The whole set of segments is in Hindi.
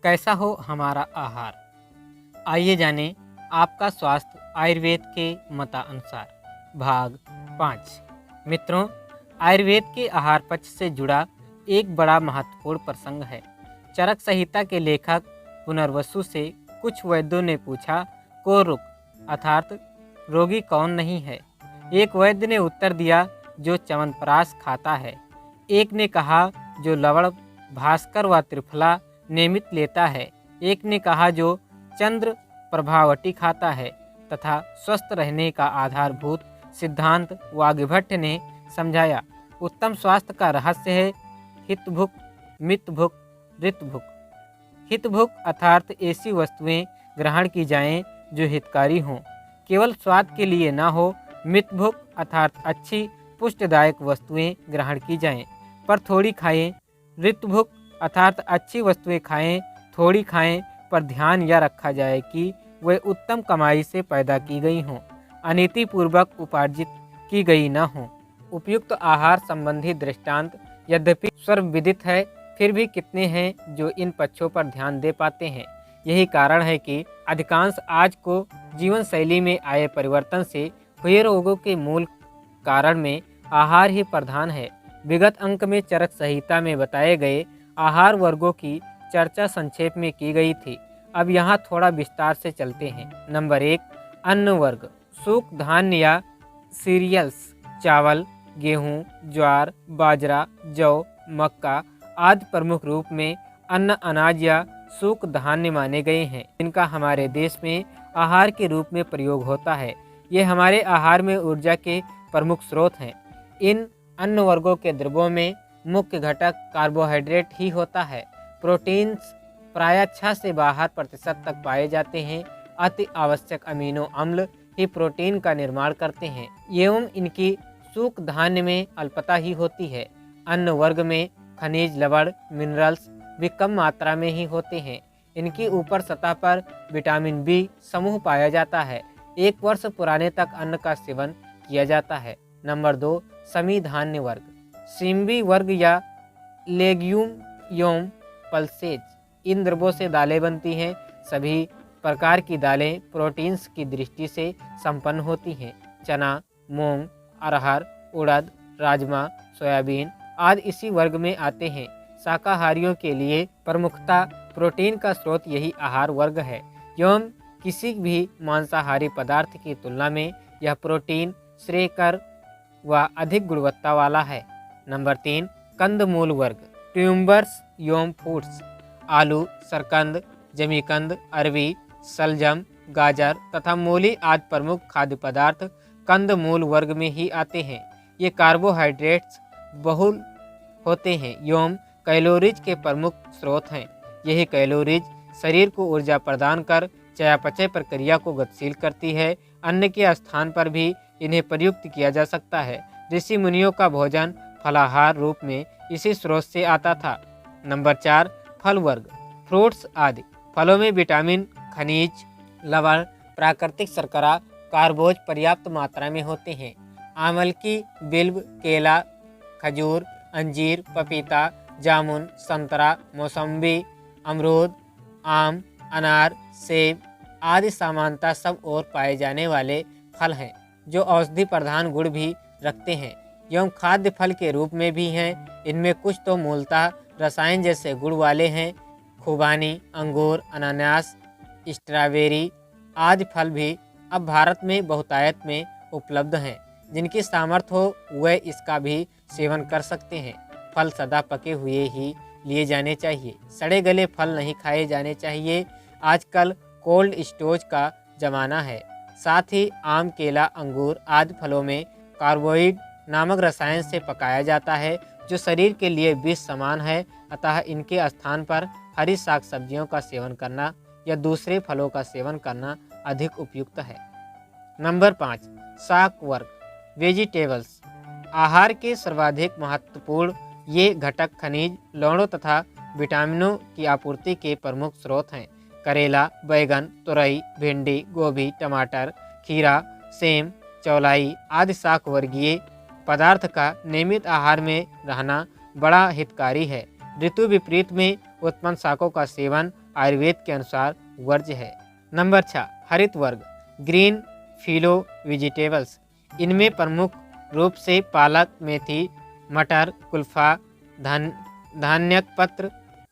कैसा हो हमारा आहार। आइए जानें आपका स्वास्थ्य आयुर्वेद के मतानुसार। भाग 5। मित्रों, आयुर्वेद के आहार पक्ष से जुड़ा एक बड़ा महत्वपूर्ण प्रसंग है। चरक संहिता के लेखक पुनर्वसु से कुछ वैद्यों ने पूछा, को रुक अर्थात रोगी कौन नहीं है। एक वैद्य ने उत्तर दिया, जो च्यवनप्राश खाता है। एक ने कहा, जो लवण, भास्कर व त्रिफला नियमित लेता है। एक ने कहा, जो चंद्र प्रभावटी खाता है। तथा स्वस्थ रहने का आधारभूत सिद्धांत वाग्भट ने समझाया। उत्तम स्वास्थ्य का रहस्य है हितभुक, मितभुक, ऋतभुक। हितभुक अर्थात ऐसी वस्तुएं ग्रहण की जाएं जो हितकारी हों, केवल स्वाद के लिए ना हो। मितभुक अर्थात अच्छी पुष्टदायक वस्तुएं ग्रहण की जाएं, पर थोड़ी खाएं। ऋतभुक अर्थात अच्छी वस्तुएं खाएं, थोड़ी खाएं, पर ध्यान यह रखा जाए कि वे उत्तम कमाई से पैदा की गई हों, अनीतिपूर्वक उपार्जित की गई न हों। उपयुक्त आहार संबंधी दृष्टांत यद्यपि सर्वविदित है, फिर भी कितने हैं जो इन पक्षों पर ध्यान दे पाते हैं। यही कारण है कि अधिकांश आज को जीवन शैली में आए परिवर्तन से हुए रोगों के मूल कारण में आहार ही प्रधान है। विगत अंक में चरक संहिता में बताए गए आहार वर्गों की चर्चा संक्षेप में की गई थी। अब यहाँ थोड़ा विस्तार से चलते हैं। नंबर 1, अन्न वर्ग। सूख धान्य या सीरियल्स, चावल, गेहूं, ज्वार, बाजरा, जौ, मक्का आदि प्रमुख रूप में अन्न अनाज या सूख धान्य माने गए हैं, जिनका हमारे देश में आहार के रूप में प्रयोग होता है। ये हमारे आहार में ऊर्जा के प्रमुख स्रोत हैं। इन अन्न वर्गों के द्रव्यों में मुख्य घटक कार्बोहाइड्रेट ही होता है। प्रोटीन्स प्रायः 6 से 12% तक पाए जाते हैं। अति आवश्यक अमीनो अम्ल ही प्रोटीन का निर्माण करते हैं, एवं इनकी सूख धान्य में अल्पता ही होती है। अन्न वर्ग में खनिज, लवण, मिनरल्स भी कम मात्रा में ही होते हैं। इनकी ऊपर सतह पर विटामिन बी समूह पाया जाता है। 1 वर्ष पुराने तक अन्न का सेवन किया जाता है। नंबर 2, समी धान्य वर्ग। सिम्बी वर्ग या लेग्यूम एवं पल्सेज, इन द्रव्यों से दालें बनती हैं। सभी प्रकार की दालें प्रोटीन्स की दृष्टि से संपन्न होती हैं। चना, मूंग, अरहर, उड़द, राजमा, सोयाबीन आदि इसी वर्ग में आते हैं। शाकाहारियों के लिए प्रमुखता प्रोटीन का स्रोत यही आहार वर्ग है, एवं किसी भी मांसाहारी पदार्थ की तुलना में यह प्रोटीन श्रेयकर व अधिक गुणवत्ता वाला है। नंबर 3, कंदमूल वर्ग। ट्यूबर्स एवं फूड्स। आलू, सरकंद, जमीकंद, अरबी, सलजम, गाजर तथा मूली आदि प्रमुख खाद्य पदार्थ कंदमूल वर्ग में ही आते हैं। ये कार्बोहाइड्रेट्स बहुल होते हैं एवं कैलोरीज के प्रमुख स्रोत हैं। यही कैलोरीज शरीर को ऊर्जा प्रदान कर चयापचय प्रक्रिया को गतिशील करती है। अन्न के स्थान पर भी इन्हें प्रयुक्त किया जा सकता है। ऋषि मुनियों का भोजन फलाहार रूप में इसी स्रोत से आता था। नंबर 4, फल वर्ग। फ्रूट्स आदि। फलों में विटामिन, खनिज, लवण, प्राकृतिक शर्करा, कार्बोज पर्याप्त मात्रा में होते हैं। आमलकी, बिल्व, केला, खजूर, अंजीर, पपीता, जामुन, संतरा, मौसम्बी, अमरूद, आम, अनार, सेब आदि सामान्यतः सब ओर पाए जाने वाले फल हैं, जो औषधि प्रधान गुण भी रखते हैं एवं खाद्य फल के रूप में भी हैं। इनमें कुछ तो मूलतः रसायन जैसे गुण वाले हैं। खुबानी, अंगूर, अनानास, स्ट्रॉबेरी आदि फल भी अब भारत में बहुतायत में उपलब्ध हैं। जिनकी सामर्थ्य हो वे इसका भी सेवन कर सकते हैं। फल सदा पके हुए ही लिए जाने चाहिए। सड़े गले फल नहीं खाए जाने चाहिए। आजकल कोल्ड स्टोरेज का जमाना है। साथ ही आम, केला, अंगूर आदि फलों में कार्बोइड नामक रसायन से पकाया जाता है, जो शरीर के लिए विष समान है। अतः इनके स्थान पर हरी साग सब्जियों का सेवन करना या दूसरे फलों का सेवन करना अधिक उपयुक्त है। नंबर 5, शाक वर्ग। वेजिटेबल्स। आहार के सर्वाधिक महत्वपूर्ण ये घटक खनिज, लवणों तथा विटामिनों की आपूर्ति के प्रमुख स्रोत हैं। करेला, बैगन, तुरई, भिंडी, गोभी, टमाटर, खीरा, सेम, चौलाई आदि शाक वर्गीय पदार्थ का नियमित आहार में रहना बड़ा हितकारी है। ऋतु विपरीत में उत्पन्न शाकों का सेवन आयुर्वेद के अनुसार वर्ज्य है। नंबर 6, हरित वर्ग, ग्रीन फिलो वेजिटेबल्स। इनमें प्रमुख रूप से पालक, मेथी, मटर, कुल्फा, धान्यक पत्र,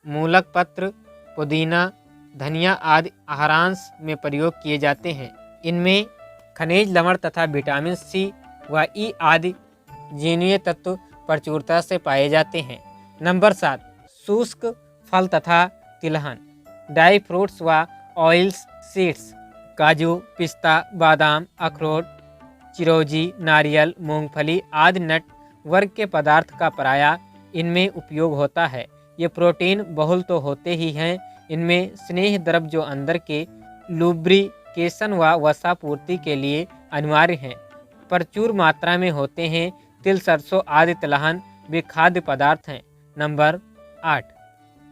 मूलक पत्र, पुदीना, धनिया आदि आहारांश में प्रयोग किए जाते हैं। इनमें खनिज, लवण तथा विटामिन सी व ई आदि जीवनीय तत्व प्रचुरता से पाए जाते हैं। नंबर 7, शुष्क फल तथा तिलहन, ड्राई फ्रूट्स व ऑयल्स सीड्स। काजू, पिस्ता, बादाम, अखरोट, चिरौंजी, नारियल, मूंगफली आदि नट वर्ग के पदार्थ का प्रायः इनमें उपयोग होता है। ये प्रोटीन बहुल तो होते ही हैं, इनमें स्नेह द्रव जो अंदर के लुब्रिकेशन व वसा पूर्ति के लिए अनिवार्य हैं प्रचुर मात्रा में होते हैं। तिल, सरसों आदि तिलहन वे खाद्य पदार्थ हैं। नंबर 8,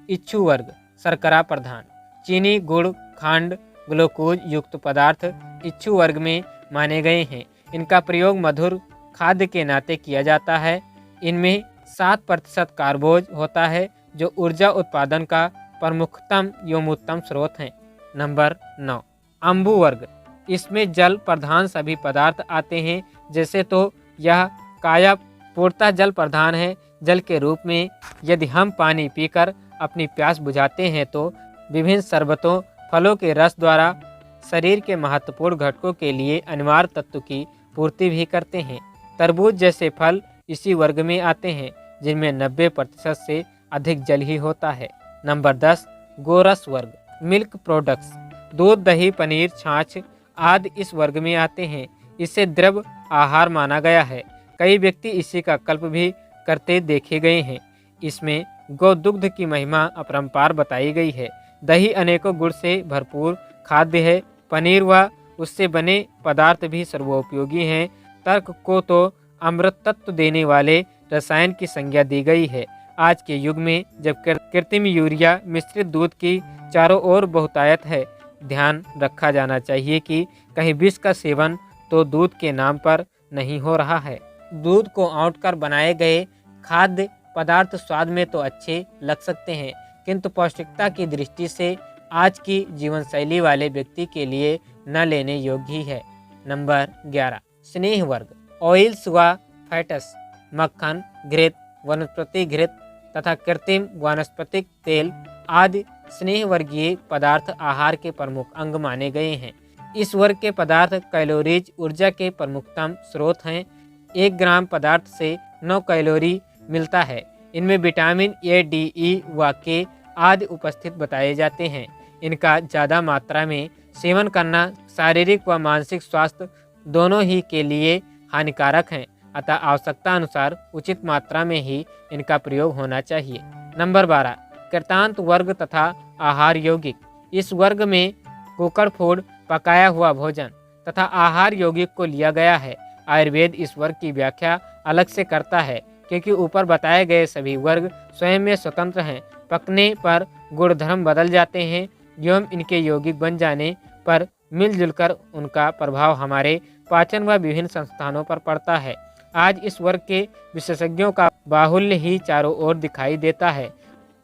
इच्छु वर्ग, शर्करा प्रधान, चीनी, गुड़, खंड, ग्लूकोज युक्त पदार्थ इच्छु वर्ग में माने गए हैं। इनका प्रयोग मधुर खाद्य के नाते किया जाता है। इनमें 7% कार्बोज होता है जो ऊर्जा उत्पादन का प्रमुखतम एवं स्रोत हैं। नंबर 9, अम्बु वर्ग, इसमें जल प्रधान सभी पदार्थ आते हैं। जैसे तो यह काया पूर्णतः जल प्रधान है। जल के रूप में यदि हम पानी पीकर अपनी प्यास बुझाते हैं तो विभिन्न शरबतों, फलों के रस द्वारा शरीर के महत्वपूर्ण घटकों के लिए अनिवार्य तत्व की पूर्ति भी करते हैं। तरबूज जैसे फल इसी वर्ग में आते हैं जिनमें 90% से अधिक जल ही होता है। नंबर 10, गोरस वर्ग, मिल्क प्रोडक्ट्स, दूध, दही, पनीर, छाछ आदि इस वर्ग में आते हैं। इसे द्रव आहार माना गया है। कई व्यक्ति इसी का कल्प भी करते देखे गए हैं। इसमें गौदुग्ध की महिमा अपरंपार बताई गई है। दही अनेकों गुण से भरपूर खाद्य है। पनीर व उससे बने पदार्थ भी सर्वोपयोगी हैं। तर्क को तो अमृत तत्व देने वाले रसायन की संज्ञा दी गई है। आज के युग में जब कृत्रिम यूरिया मिश्रित दूध की चारों ओर बहुतायत है, ध्यान रखा जाना चाहिए कि कहीं विष का सेवन तो दूध के नाम पर नहीं हो रहा है। दूध को औंटकर बनाए गए खाद्य पदार्थ स्वाद में तो अच्छे लग सकते हैं, किंतु पौष्टिकता की दृष्टि से आज की जीवन शैली वाले व्यक्ति के लिए न लेने योग्य ही है। नंबर 11, स्नेह वर्ग, ऑयल्स व फैट्स, मक्खन, घृत, वनस्पति घृत तथा कृत्रिम वानस्पतिक तेल आदि स्नेह वर्गीय पदार्थ आहार के प्रमुख अंग माने गए हैं। इस वर्ग के पदार्थ कैलोरीज ऊर्जा के प्रमुखतम स्रोत हैं। 1 ग्राम पदार्थ से 9 कैलोरी मिलता है। इनमें विटामिन ए, डी, ई व के आदि उपस्थित बताए जाते हैं। इनका ज़्यादा मात्रा में सेवन करना शारीरिक व मानसिक स्वास्थ्य दोनों ही के लिए हानिकारक हैं, अतः आवश्यकता अनुसार उचित मात्रा में ही इनका प्रयोग होना चाहिए। नंबर 12, कृतांत वर्ग तथा आहार यौगिक, इस वर्ग में कुकर फूड, पकाया हुआ भोजन तथा आहार यौगिक को लिया गया है। आयुर्वेद इस वर्ग की व्याख्या अलग से करता है क्योंकि ऊपर बताए गए सभी वर्ग स्वयं में स्वतंत्र हैं। पकने पर गुणधर्म बदल जाते हैं एवं इनके यौगिक बन जाने पर मिलजुल कर उनका प्रभाव हमारे पाचन व विभिन्न संस्थानों पर पड़ता है। आज इस वर्ग के विशेषज्ञों का बाहुल्य ही चारों ओर दिखाई देता है।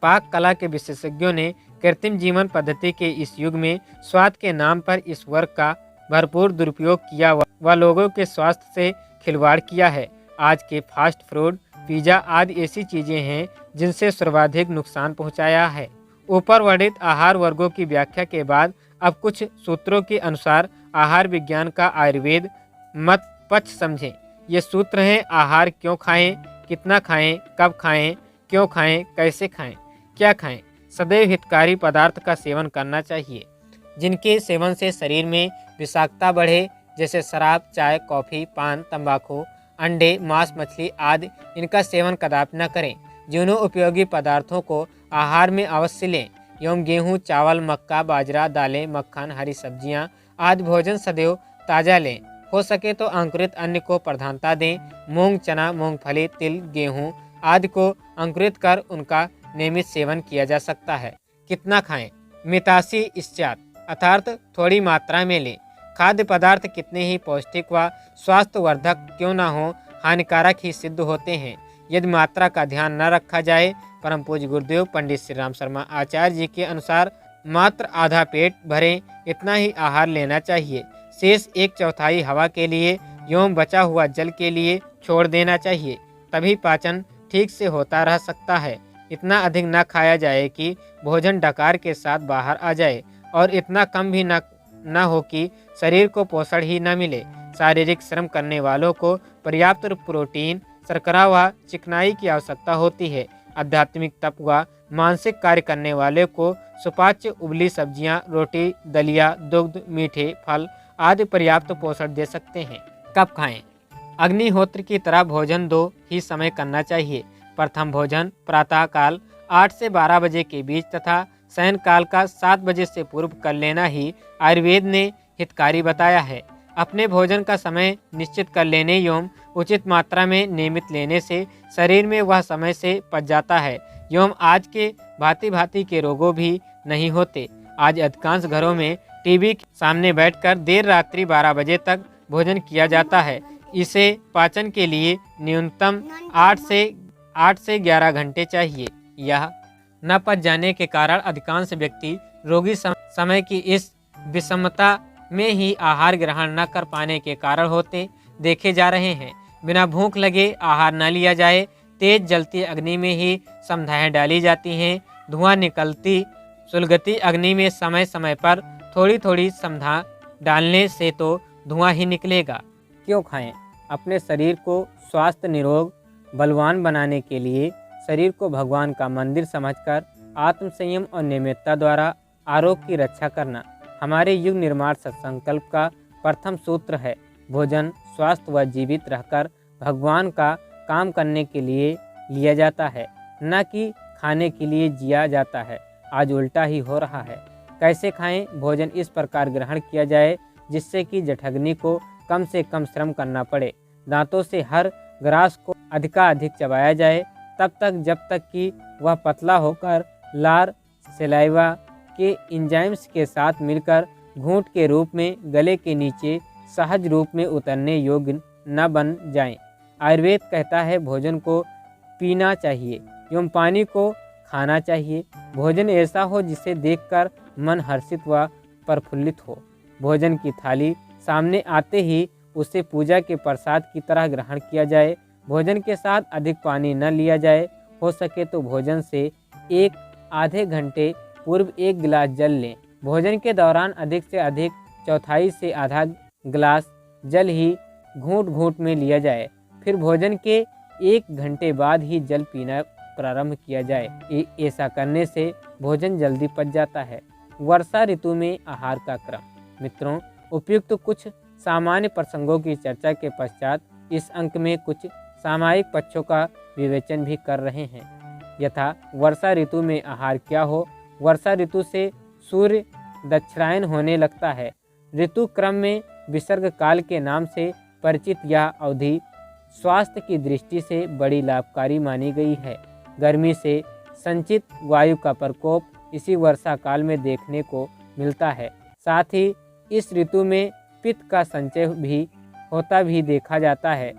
पाक कला के विशेषज्ञों ने कृत्रिम जीवन पद्धति के इस युग में स्वाद के नाम पर इस वर्ग का भरपूर दुरुपयोग किया व लोगों के स्वास्थ्य से खिलवाड़ किया है। आज के फास्ट फूड, पिज्जा आदि ऐसी चीजें हैं जिनसे सर्वाधिक नुकसान पहुंचाया है। ऊपर वर्णित आहार वर्गों की व्याख्या के बाद अब कुछ सूत्रों के अनुसार आहार विज्ञान का आयुर्वेद मत पक्ष समझें। ये सूत्र हैं: आहार क्यों खाएं, कितना खाएं, कब खाएं, क्यों खाएं, कैसे खाएं, क्या खाएं। सदैव हितकारी पदार्थ का सेवन करना चाहिए जिनके सेवन से शरीर में विषाक्तता बढ़े, जैसे शराब, चाय, कॉफ़ी, पान, तंबाकू, अंडे, मांस, मछली आदि इनका सेवन कदापि न करें। जिन्हों उपयोगी पदार्थों को आहार में अवश्य लें एवं गेहूँ, चावल, मक्का, बाजरा, दालें, मक्खन, हरी सब्जियाँ आदि भोजन सदैव ताज़ा लें। हो सके तो अंकुरित अन्न को प्रधानता दें। मूंग, चना, मूंगफली, तिल, गेहूँ आदि को अंकुरित कर उनका नियमित सेवन किया जा सकता है। कितना खाएं? मितासी इस्चात अर्थात थोड़ी मात्रा में लें। खाद्य पदार्थ कितने ही पौष्टिक व स्वास्थ्यवर्धक क्यों न हो, हानिकारक ही सिद्ध होते हैं। यदि मात्रा का ध्यान न रखा जाए। परम पूज्य गुरुदेव पंडित श्री राम शर्मा आचार्य जी के अनुसार मात्र आधा पेट भरे इतना ही आहार लेना चाहिए। शेष 1/4 हवा के लिए एवं बचा हुआ जल के लिए छोड़ देना चाहिए, तभी पाचन ठीक से होता रह सकता है। इतना अधिक न खाया जाए कि भोजन डकार के साथ बाहर आ जाए और इतना कम भी न हो कि शरीर को पोषण ही न मिले। शारीरिक श्रम करने वालों को पर्याप्त प्रोटीन, शर्करा व चिकनाई की आवश्यकता होती है। आध्यात्मिक तप व मानसिक कार्य करने वाले को सुपाच्य उबली सब्जियां, रोटी, दलिया, दुग्ध, मीठे फल आदि पर्याप्त पोषण दे सकते हैं। कब खाएं? अग्निहोत्र की तरह भोजन 2 ही समय करना चाहिए। प्रथम भोजन प्रातःकाल 8 से 12 बजे के बीच तथा शयन काल का 7 बजे से पूर्व कर लेना ही आयुर्वेद ने हितकारी बताया है। अपने भोजन का समय निश्चित कर लेने एवं उचित मात्रा में नियमित लेने से शरीर में वह समय से पच जाता है एवं आज के भांति भांति के रोगों भी नहीं होते। आज अधिकांश घरों में टीवी के सामने बैठकर देर रात्रि 12 बजे तक भोजन किया जाता है। इसे पाचन के लिए न्यूनतम 8 से 11 घंटे चाहिए। यह न पच जाने के कारण अधिकांश व्यक्ति रोगी समय की इस विषमता में ही आहार ग्रहण न कर पाने के कारण होते देखे जा रहे हैं। बिना भूख लगे आहार न लिया जाए। तेज जलती अग्नि में ही समधाएं डाली जाती हैं। धुआं निकलती सुलगती अग्नि में समय समय पर थोड़ी थोड़ी समधा डालने से तो धुआं ही निकलेगा। क्यों खाएं? अपने शरीर को स्वस्थ, निरोग, बलवान बनाने के लिए शरीर को भगवान का मंदिर समझकर आत्म संयम और नियमितता द्वारा आरोग्य की रक्षा करना हमारे युग निर्माण सत्संकल्प का प्रथम सूत्र है। भोजन स्वस्थ व जीवित रहकर भगवान का काम करने के लिए लिया जाता है, न कि खाने के लिए जिया जाता है। आज उल्टा ही हो रहा है। कैसे खाएं? भोजन इस प्रकार ग्रहण किया जाए जिससे कि जठराग्नि को कम से कम श्रम करना पड़े। दांतों से हर ग्रास को अधिकाधिक चबाया जाए तब तक जब तक कि वह पतला होकर लार सलाइवा के एंजाइम्स के साथ मिलकर घूंट के रूप में गले के नीचे सहज रूप में उतरने योग्य न बन जाएं। आयुर्वेद कहता है भोजन को पीना चाहिए एवं पानी को खाना चाहिए। भोजन ऐसा हो जिसे देखकर मन हर्षित व प्रफुल्लित हो। भोजन की थाली सामने आते ही उसे पूजा के प्रसाद की तरह ग्रहण किया जाए। भोजन के साथ अधिक पानी न लिया जाए। हो सके तो भोजन से आधे घंटे पूर्व 1 गिलास जल लें। भोजन के दौरान अधिक से अधिक चौथाई से आधा गिलास जल ही घूंट घूंट में लिया जाए। फिर भोजन के 1 घंटे बाद ही जल पीना प्रारंभ किया जाए। ऐसा करने से भोजन जल्दी पच जाता है। वर्षा ऋतु में आहार का क्रम। मित्रों, उपयुक्त कुछ सामान्य प्रसंगों की चर्चा के पश्चात इस अंक में कुछ सामायिक पक्षों का विवेचन भी कर रहे हैं। यथा वर्षा ऋतु में आहार क्या हो। वर्षा ऋतु से सूर्य दक्षिणायन होने लगता है। ऋतु क्रम में विसर्ग काल के नाम से परिचित यह अवधि स्वास्थ्य की दृष्टि से बड़ी लाभकारी मानी गई है। गर्मी से संचित वायु का प्रकोप इसी वर्षा काल में देखने को मिलता है। साथ ही इस ऋतु में पित्त का संचय भी होता भी देखा जाता है।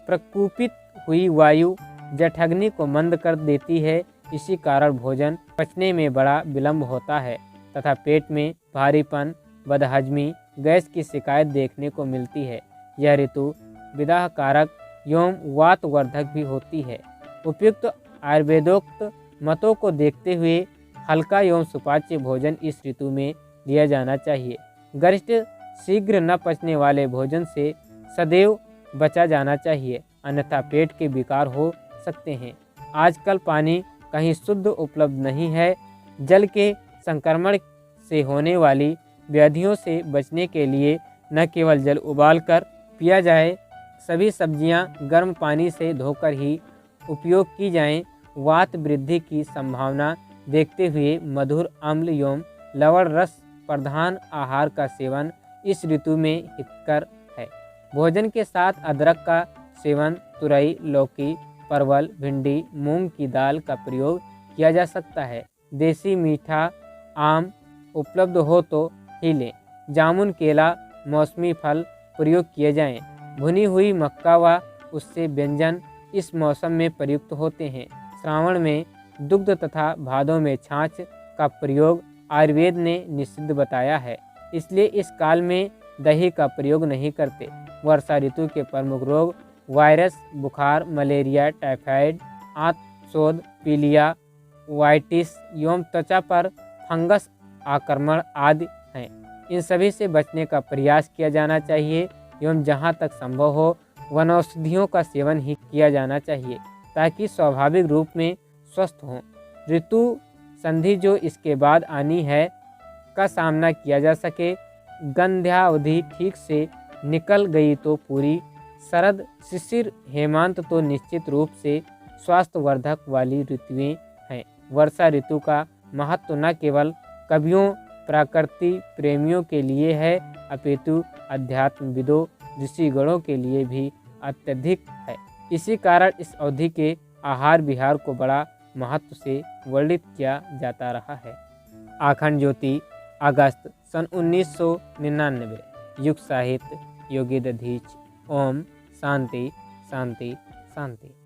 प्रकोपित हुई वायु जठराग्नि को मंद कर देती है। इसी कारण भोजन पचने में बड़ा विलंब होता है तथा पेट में भारीपन, बदहजमी, गैस की शिकायत देखने को मिलती है। यह ऋतु विदाह कारक एवं वातवर्धक भी होती है। उपयुक्त आयुर्वेदोक्त मतों को देखते हुए हल्का एवं सुपाच्य भोजन इस ऋतु में लिया जाना चाहिए। गरिष्ठ शीघ्र न पचने वाले भोजन से सदैव बचा जाना चाहिए, अन्यथा पेट के विकार हो सकते हैं। आजकल पानी कहीं शुद्ध उपलब्ध नहीं है। जल के संक्रमण से होने वाली व्याधियों से बचने के लिए न केवल जल उबालकर पिया जाए, सभी सब्जियां गर्म पानी से धोकर ही उपयोग की जाएं। वात वृद्धि की संभावना देखते हुए मधुर, अम्ल एवं लवण रस प्रधान आहार का सेवन इस ऋतु में हितकर है। भोजन के साथ अदरक का सेवन तुरई, लौकी, परवल, भिंडी, मूंग की दाल का प्रयोग किया जा सकता है। देसी मीठा आम उपलब्ध हो तो ही लें। जामुन, केला, मौसमी फल प्रयोग किए जाएं। भुनी हुई मक्का व उससे व्यंजन इस मौसम में प्रयुक्त होते हैं। श्रावण में दुग्ध तथा भादों में छाछ का प्रयोग आयुर्वेद ने निषिद्ध बताया है, इसलिए इस काल में दही का प्रयोग नहीं करते। वर्षा ऋतु के प्रमुख रोग वायरस, बुखार, मलेरिया, टाइफाइड, आंत शोथ, पीलिया, वाइटिस एवं त्वचा पर फंगस आक्रमण आदि हैं। इन सभी से बचने का प्रयास किया जाना चाहिए एवं जहाँ तक संभव हो वनौषधियों का सेवन ही किया जाना चाहिए ताकि स्वाभाविक रूप में स्वस्थ हों। ऋतु संधि जो इसके बाद आनी है का सामना किया जा सके। गंध्यावधि ठीक से निकल गई तो पूरी, शरद, शिशिर, हेमंत तो निश्चित रूप से स्वास्थ्यवर्धक वाली ऋतुएं हैं। वर्षा ऋतु का महत्व न केवल कवियों, प्रकृति प्रेमियों के लिए है अपितु अध्यात्मविदों, ऋषिगणों के लिए भी अत्यधिक है। इसी कारण इस अवधि के आहार विहार को बड़ा महत्व से वर्णित किया जाता रहा है। आखंड ज्योति, अगस्त सन 1999। युग साहित्य, योगी दधीच। ओम शांति शांति शांति।